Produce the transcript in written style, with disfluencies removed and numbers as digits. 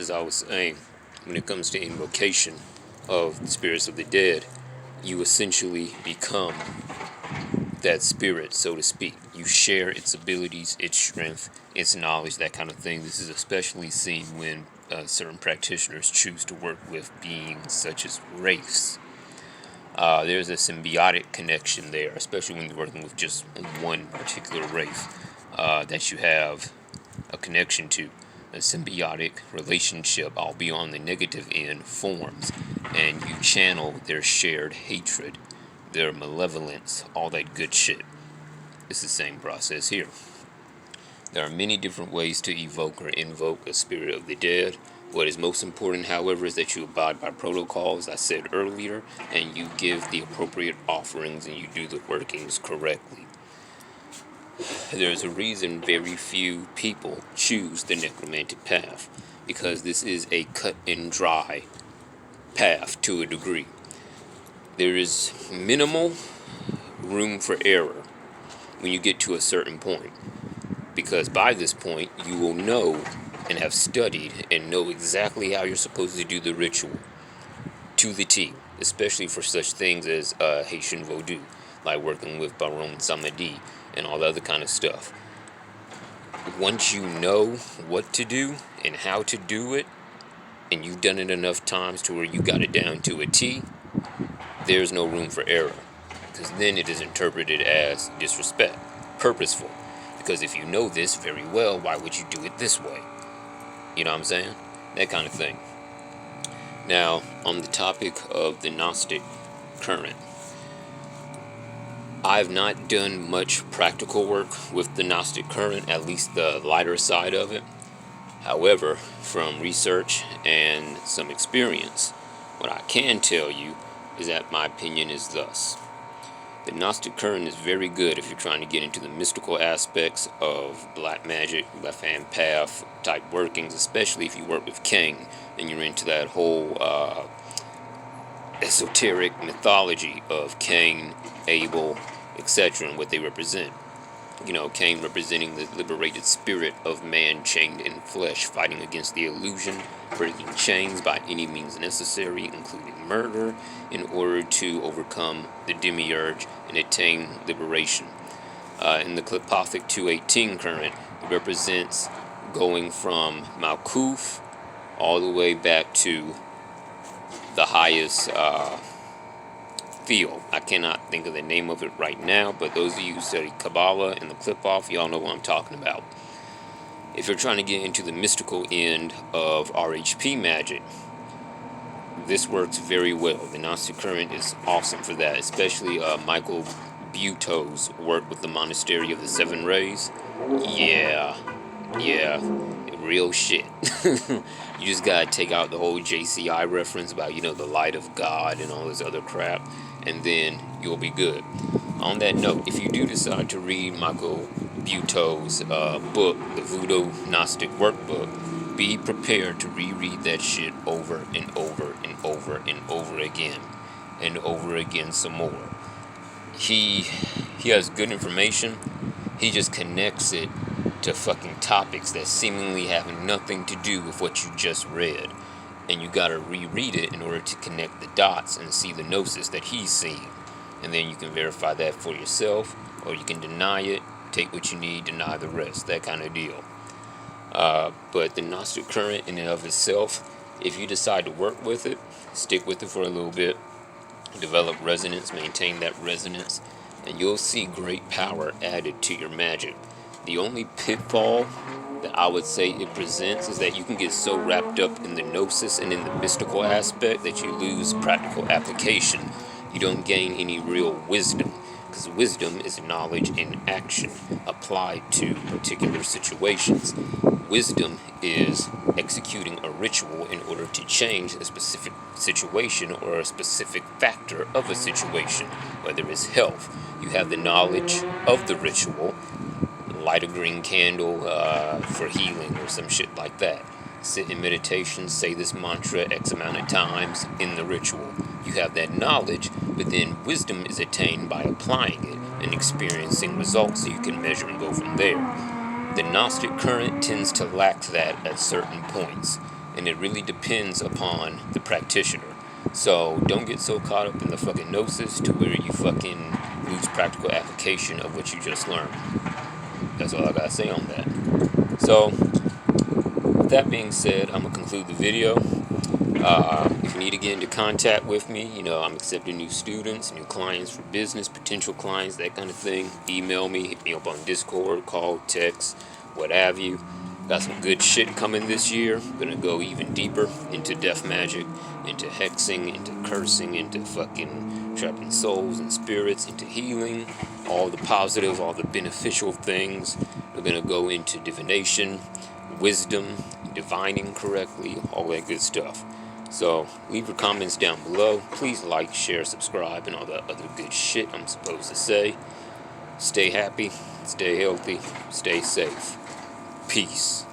as I was saying, when it comes to invocation of the spirits of the dead, you essentially become that spirit, so to speak. You share its abilities, its strength, its knowledge, that kind of thing. This is especially seen when certain practitioners choose to work with beings such as wraiths. There's a symbiotic connection there, especially when you're working with just one particular wraith that you have a connection to. A symbiotic relationship, albeit on the negative end, forms, and you channel their shared hatred, their malevolence, all that good shit. It's the same process here. There are many different ways to evoke or invoke a spirit of the dead. What is most important, however, is that you abide by protocol, as I said earlier, and you give the appropriate offerings and you do the workings correctly. There's a reason very few people choose the necromantic path, because this is a cut and dry path to a degree. There is minimal room for error when you get to a certain point, because by this point you will know and have studied and know exactly how you're supposed to do the ritual to the T, especially for such things as Haitian Vodou, like working with Baron Samedi and all the other kind of stuff. Once you know what to do and how to do it, and you've done it enough times to where you got it down to a T, there's no room for error, because then it is interpreted as disrespect, purposeful. Because if you know this very well, why would you do it this way? You know what I'm saying? That kind of thing. Now, on the topic of the Gnostic current, I've not done much practical work with the Gnostic current, at least the lighter side of it. However, from research and some experience, what I can tell you is that my opinion is thus. The Gnostic current is very good if you're trying to get into the mystical aspects of black magic, left hand path type workings, especially if you work with Cain and you're into that whole esoteric mythology of Cain, Abel, etc., and what they represent. You know, Cain representing the liberated spirit of man chained in flesh, fighting against the illusion, breaking chains by any means necessary, including murder, in order to overcome the demiurge and attain liberation. In the Klipothic 218 current, it represents going from Malkuth all the way back to the highest field. I cannot think of the name of it right now, but those of you who study Kabbalah and the Klipoth, y'all know what I'm talking about. If you're trying to get into the mystical end of RHP magic, this works very well. The Gnostic current is awesome for that, especially Michael Buto's work with the Monastery of the Seven Rays. Yeah, real shit. You just gotta take out the whole JCI reference about, you know, the light of God and all this other crap, and then you'll be good. On that note, if you do decide to read Michael Buto's book, the Voodoo Gnostic Workbook, be prepared to reread that shit over and over and over and over again, and over again some more. He has good information. He just connects it to fucking topics that seemingly have nothing to do with what you just read, and you gotta reread it in order to connect the dots and see the gnosis that he's seeing, and then you can verify that for yourself, or you can deny it, take what you need, deny the rest, that kind of deal. But the Gnostic current in and of itself, if you decide to work with it, stick with it for a little bit, develop resonance, maintain that resonance, and you'll see great power added to your magic. The only pitfall that I would say it presents is that you can get so wrapped up in the gnosis and in the mystical aspect that you lose practical application. You don't gain any real wisdom, because wisdom is knowledge in action applied to particular situations. Wisdom is executing a ritual in order to change a specific situation or a specific factor of a situation, whether it's health. You have the knowledge of the ritual, light a green candle for healing or some shit like that. Sit in meditation, say this mantra X amount of times in the ritual. You have that knowledge, but then wisdom is attained by applying it and experiencing results so you can measure and go from there. The Gnostic current tends to lack that at certain points. and it really depends upon the practitioner. So don't get so caught up in the fucking gnosis to where you fucking lose practical application of what you just learned. That's all I gotta say on that. So, with that being said, I'm gonna conclude the video. If you need to get into contact with me, you know, I'm accepting new students, new clients for business, potential clients, that kind of thing. Email me, hit me up on Discord, call, text, what have you. Got some good shit coming this year. Gonna go even deeper into death magic, into hexing, into cursing, into fucking trapping souls and spirits, into healing, all the positive, all the beneficial things. We're gonna go into divination, wisdom, divining correctly, all that good stuff. So leave your comments down below. Please like, share, subscribe, and all that other good shit I'm supposed to say. Stay happy, stay healthy, stay safe. Peace.